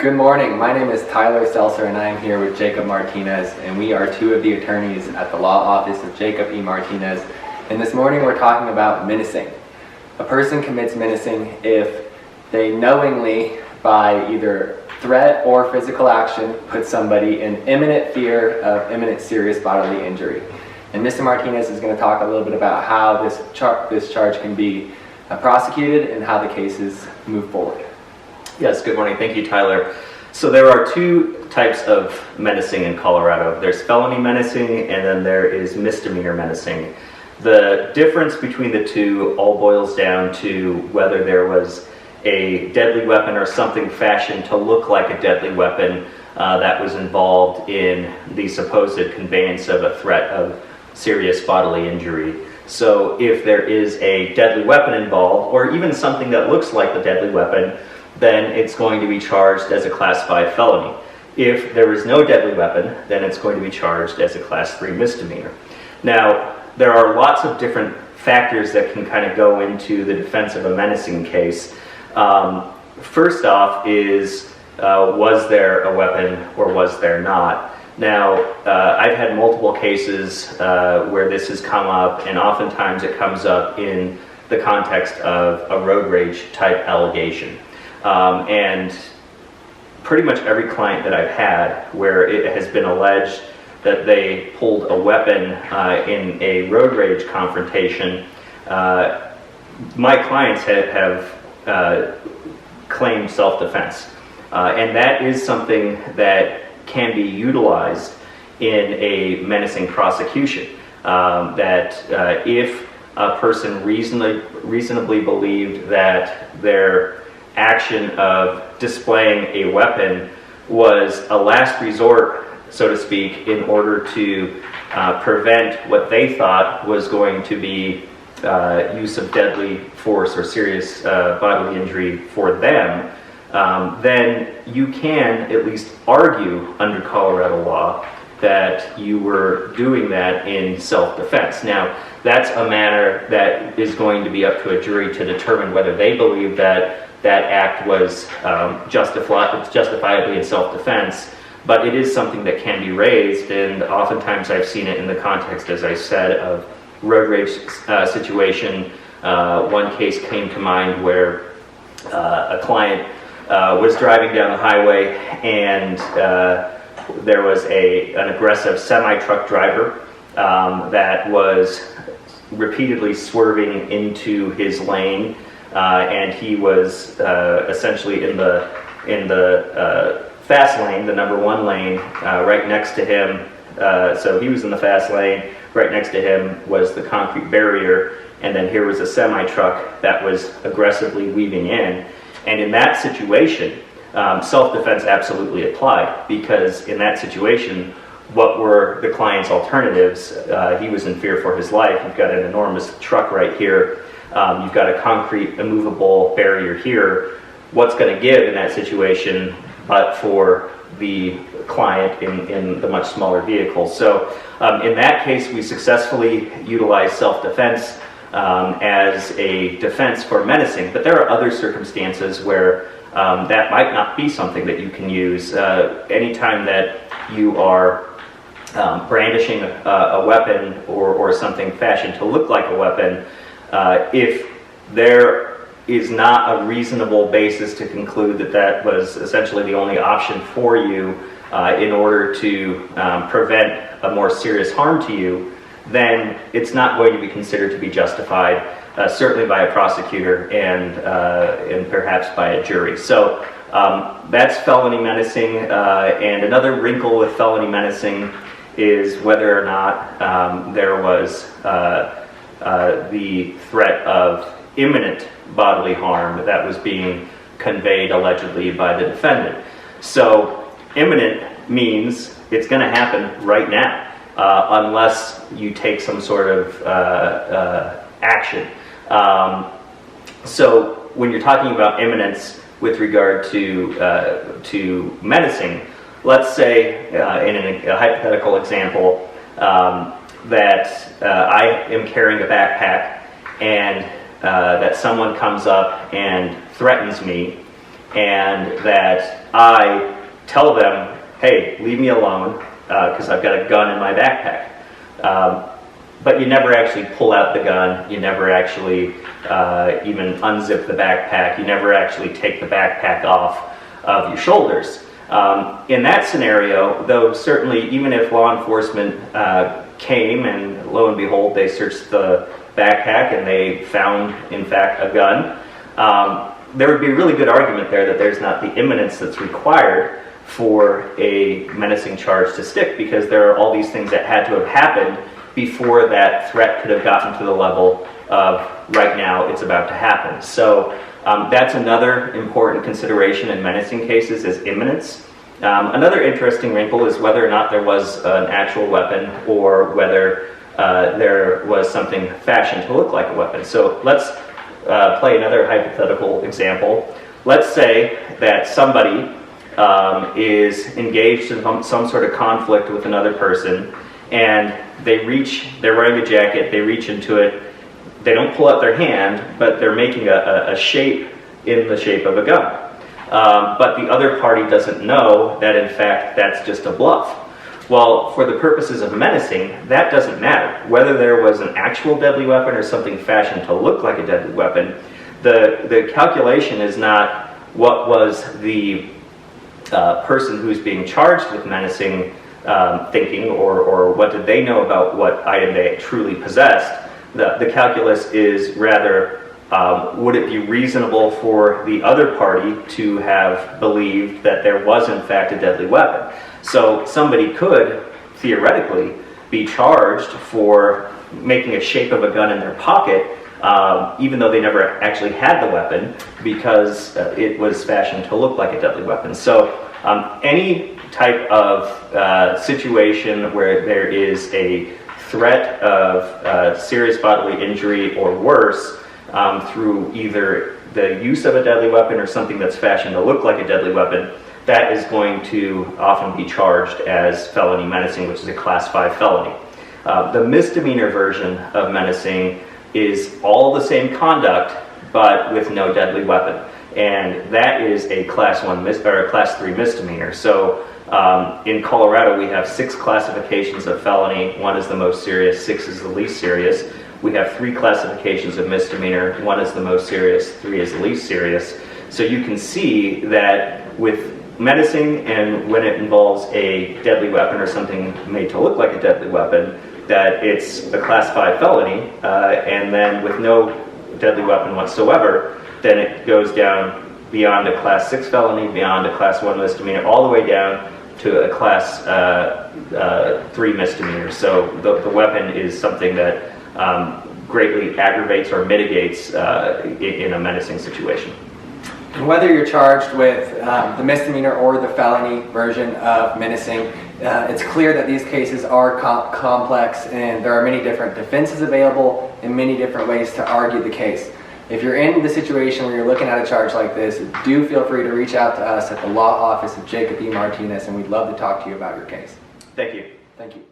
Good morning. My name is Tyler Seltzer and I am here with Jacob Martinez, and we are two of the attorneys at the law office of Jacob E. Martinez. And this morning we're talking about menacing. A person commits menacing if they knowingly, by either threat or physical action, put somebody in imminent fear of imminent serious bodily injury. And Mr. Martinez is going to talk a little bit about how this charge can be prosecuted and how the cases move forward. Yes, good morning. Thank you, Tyler. So there are two types of menacing in Colorado. There's felony menacing and then there is misdemeanor menacing. The difference between the two all boils down to whether there was a deadly weapon or something fashioned to look like a deadly weapon that was involved in the supposed conveyance of a threat of serious bodily injury. So if there is a deadly weapon involved, or even something that looks like the deadly weapon, then it's going to be charged as a Class 5 felony. If there is no deadly weapon, then it's going to be charged as a Class 3 misdemeanor. Now, there are lots of different factors that can kind of go into the defense of a menacing case. First off is, was there a weapon or was there not? Now, I've had multiple cases where this has come up, and oftentimes it comes up in the context of a road rage type allegation. And pretty much every client that I've had where it has been alleged that they pulled a weapon in a road rage confrontation, my clients have claimed self-defense. And that is something that can be utilized in a menacing prosecution. That if a person reasonably believed that their action of displaying a weapon was a last resort, so to speak, in order to prevent what they thought was going to be use of deadly force or serious bodily injury for them, then you can at least argue under Colorado law that you were doing that in self-defense. Now, that's a matter that is going to be up to a jury to determine whether they believe that that act was justifiably in self-defense, but it is something that can be raised, and oftentimes I've seen it in the context, as I said, of road rage situation. One case came to mind where a client was driving down the highway and there was an aggressive semi-truck driver that was repeatedly swerving into his lane, and he was essentially in the fast lane, the number one lane, right next to him. So he was in the fast lane. Right next to him was the concrete barrier, and then here was a semi-truck that was aggressively weaving in. And in that situation, self-defense absolutely applied, because in that situation, what were the client's alternatives? He was in fear for his life. You've got an enormous truck right here. You've got a concrete immovable barrier here. What's going to give in that situation but for the client in the much smaller vehicle? So in that case, we successfully utilized self-defense as a defense for menacing, but there are other circumstances where that might not be something that you can use. Anytime that you are brandishing a weapon or something fashioned to look like a weapon, if there is not a reasonable basis to conclude that that was essentially the only option for you in order to prevent a more serious harm to you, then it's not going to be considered to be justified, certainly by a prosecutor and perhaps by a jury. So that's felony menacing, and another wrinkle with felony menacing is whether or not there was the threat of imminent bodily harm that was being conveyed allegedly by the defendant. So imminent means it's going to happen right now, unless you take some sort of action. So when you're talking about imminence with regard to menacing, let's say in a hypothetical example that I am carrying a backpack and that someone comes up and threatens me and that I tell them, hey, leave me alone because I've got a gun in my backpack. But you never actually pull out the gun, you never actually even unzip the backpack, you never actually take the backpack off of your shoulders. In that scenario, though certainly even if law enforcement came and lo and behold they searched the backpack and they found in fact a gun, there would be a really good argument there that there's not the imminence that's required for a menacing charge to stick, because there are all these things that had to have happened before that threat could have gotten to the level of right now it's about to happen. So that's another important consideration in menacing cases, is imminence. Another interesting wrinkle is whether or not there was an actual weapon or whether there was something fashioned to look like a weapon. So let's play another hypothetical example. Let's say that somebody is engaged in some sort of conflict with another person, and they're wearing a jacket, they reach into it, they don't pull out their hand, but they're making a shape in the shape of a gun. But the other party doesn't know that in fact that's just a bluff. Well, for the purposes of menacing, that doesn't matter. Whether there was an actual deadly weapon or something fashioned to look like a deadly weapon, the calculation is not what was the person who's being charged with menacing thinking, or what did they know about what item they truly possessed. The calculus is rather, would it be reasonable for the other party to have believed that there was in fact a deadly weapon? So somebody could theoretically be charged for making a shape of a gun in their pocket, even though they never actually had the weapon, because it was fashioned to look like a deadly weapon. So any type of situation where there is a threat of serious bodily injury or worse through either the use of a deadly weapon or something that's fashioned to look like a deadly weapon, that is going to often be charged as felony menacing, which is a Class 5 felony. The misdemeanor version of menacing is all the same conduct, but with no deadly weapon, and that is a Class 1 or a Class 3 misdemeanor. So in Colorado, we have 6 classifications of felony. 1 is the most serious, 6 is the least serious. We have 3 classifications of misdemeanor. 1 is the most serious, 3 is the least serious. So you can see that with menacing, and when it involves a deadly weapon or something made to look like a deadly weapon, that it's a Class 5 felony, and then with no deadly weapon whatsoever, then it goes down beyond a Class 6 felony, beyond a Class 1 misdemeanor, all the way down to a Class 3 misdemeanor. So the weapon is something that greatly aggravates or mitigates in a menacing situation. And whether you're charged with the misdemeanor or the felony version of menacing, it's clear that these cases are complex, and there are many different defenses available and many different ways to argue the case. If you're in the situation where you're looking at a charge like this, do feel free to reach out to us at the law office of Jacob E. Martinez, and we'd love to talk to you about your case. Thank you. Thank you.